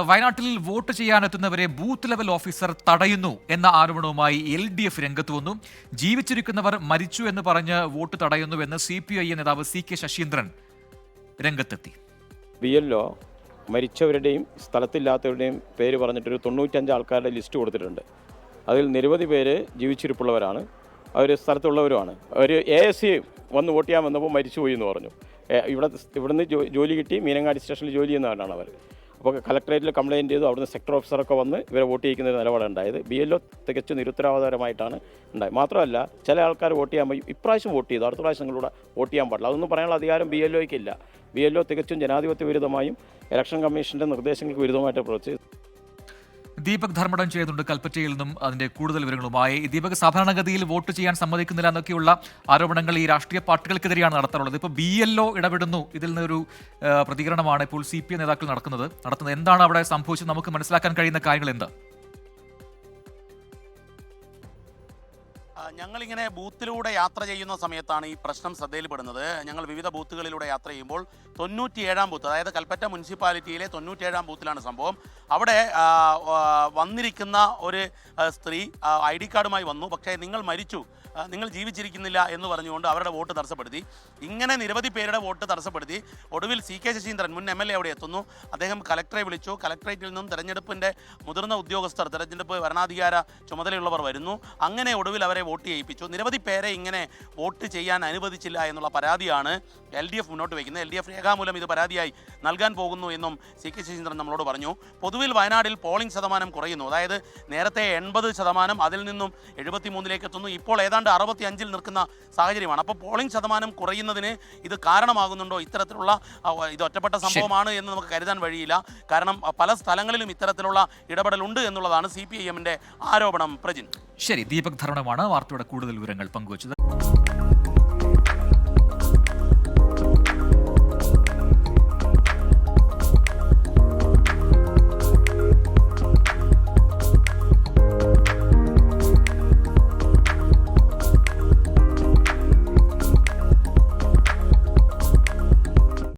വയനാട്ടിൽ vote ചെയ്യാനെത്തുന്നവരെ booth level officer തടയുന്നു എന്ന ആരോപണവുമായി LDF രംഗത്ത് വന്നു. ജീവിച്ചിരിക്കുന്നവർ മരിച്ചു എന്ന് പറഞ്ഞ് വോട്ട് തടയുന്നുവെന്ന് CPI നേതാവ് CK ശശീന്ദ്രൻ രംഗത്തെത്തി. BLO മരിച്ചവരുടെയും സ്ഥലത്തില്ലാത്തവരുടെയും പേര് പറഞ്ഞിട്ടൊരു 95 ആൾക്കാരുടെ ലിസ്റ്റ് കൊടുത്തിട്ടുണ്ട്. അതിൽ നിരവധി പേര് ജീവിച്ചിരിപ്പുള്ളവരാണ്, അവർ സ്ഥലത്തുള്ളവരുമാണ്. അവർ ASC വന്ന് വോട്ട് ചെയ്യാൻ വന്നപ്പോൾ മരിച്ചുപോയി എന്ന് പറഞ്ഞു. ഇവിടുന്ന് ജോലി കിട്ടി മീനങ്ങാടി സ്റ്റേഷനിൽ ജോലി ചെയ്യുന്നവരാണ് അവർ. അപ്പോൾ കളക്ടറേറ്റിൽ കംപ്ലയിൻറ്റ് ചെയ്തു. അവിടുന്ന് സെക്ടർ ഓഫീസറൊക്കെ വന്ന് ഇവരെ വോട്ട് ചെയ്യിക്കുന്ന ഒരു നിലപാടുണ്ടായത്. BLO തികച്ചും നിരുത്തരവാദപരമായിട്ടാണ് ഉണ്ടായത്. മാത്രമല്ല ചില ആൾക്കാർ വോട്ട് ചെയ്യാൻ പോയി ഇപ്രാവശ്യം വോട്ട് ചെയ്തു, അടുത്ത പ്രാവശ്യം നിങ്ങളൂടെ വോട്ട് ചെയ്യാൻ പാടില്ല, അതൊന്നും പറയാനുള്ള അധികാരം BLOയ്ക്കില്ല. BLO തികച്ചും ജനാധിപത്യ വിരുദ്ധമായും ഇലക്ഷൻ കമ്മീഷൻ്റെ നിർദ്ദേശങ്ങൾക്ക് വിരുദ്ധമായിട്ട് പ്രവർത്തിച്ചു. ദീപക് ധർമ്മടം ചെയ്യുന്നുണ്ട് കൽപ്പറ്റയിൽ നിന്നും അതിന്റെ കൂടുതൽ വിവരങ്ങളുമായി. ദീപക്, സാധാരണഗതിയിൽ വോട്ട് ചെയ്യാൻ സമ്മതിക്കുന്നില്ല എന്നൊക്കെയുള്ള ആരോപണങ്ങൾ ഈ രാഷ്ട്രീയ പാർട്ടികൾക്കെതിരെയാണ് നടത്താറുള്ളത്. ഇപ്പോൾ BLO ഇടപെടുന്നു, ഇതിൽ നിന്നൊരു പ്രതികരണമാണ് ഇപ്പോൾ CPI നേതാക്കൾ നടത്തുന്നത്. എന്താണ് അവിടെ സംഭവിച്ചത്? നമുക്ക് മനസ്സിലാക്കാൻ കഴിയുന്ന കാര്യങ്ങൾ എന്ത്? ഞങ്ങളിങ്ങനെ ബൂത്തിലൂടെ യാത്ര ചെയ്യുന്ന സമയത്താണ് ഈ പ്രശ്നം ശ്രദ്ധയിൽപ്പെടുന്നത്. ഞങ്ങൾ വിവിധ ബൂത്തുകളിലൂടെ യാത്ര ചെയ്യുമ്പോൾ 97-ാം ബൂത്ത്, അതായത് കൽപ്പറ്റ മുനിസിപ്പാലിറ്റിയിലെ 97-ാം ബൂത്തിലാണ് സംഭവം. അവിടെ വന്നിരിക്കുന്ന ഒരു സ്ത്രീ ID കാർഡുമായി വന്നു. പക്ഷേ നിങ്ങൾ മരിച്ചു, നിങ്ങൾ ജീവിച്ചിരിക്കുന്നില്ല എന്ന് പറഞ്ഞുകൊണ്ട് അവരുടെ വോട്ട് തടസ്സപ്പെടുത്തി. ഇങ്ങനെ നിരവധി പേരുടെ വോട്ട് തടസ്സപ്പെടുത്തി. ഒടുവിൽ CK ശശീന്ദ്രൻ, മുൻ MLA, അവിടെ എത്തുന്നു. അദ്ദേഹം കലക്ടറെ വിളിച്ചു. കലക്ടറേറ്റിൽ നിന്നും തെരഞ്ഞെടുപ്പിൻ്റെ മുതിർന്ന ഉദ്യോഗസ്ഥർ, തെരഞ്ഞെടുപ്പ് ഭരണാധികാര ചുമതലയുള്ളവർ വരുന്നു. അങ്ങനെ ഒടുവിൽ അവരെ വോട്ട് ചെയ്യിപ്പിച്ചു. നിരവധി പേരെ ഇങ്ങനെ വോട്ട് ചെയ്യാൻ അനുവദിച്ചില്ല എന്നുള്ള പരാതിയാണ് LDF മുന്നോട്ട് വയ്ക്കുന്നത്. LDF രേഖാമൂലം ഇത് പരാതിയായി നൽകാൻ പോകുന്നു എന്നും CK ശശീന്ദ്രൻ നമ്മളോട് പറഞ്ഞു. പൊതുവിൽ വയനാട്ടിൽ പോളിംഗ് ശതമാനം കുറയുന്നു. അതായത് നേരത്തെ 80%, അതിൽ നിന്നും 73-ലേക്ക് എത്തുന്നു. ഇപ്പോൾ ഏതാണ്ട് 65-ൽ നിൽക്കുന്ന സാഹചര്യമാണ്. അപ്പോൾ പോളിംഗ് ശതമാനം കുറയുന്നതിന് ഇത് കാരണമാകുന്നുണ്ടോ? ഇത്തരത്തിലുള്ള ഇത് ഒറ്റപ്പെട്ട സംഭവമാണ് എന്ന് നമുക്ക് കരുതാൻ വഴിയില്ല. കാരണം പല സ്ഥലങ്ങളിലും ഇത്തരത്തിലുള്ള ഇടപെടലുണ്ട് എന്നുള്ളതാണ് CPIM-ന്റെ ആരോപണം. പ്രജിൻ, ശരി, ദീപക് ധർമ്മടമാണ് വാർത്തയുടെ കൂടുതൽ വിവരങ്ങൾ പങ്കുവച്ചത്.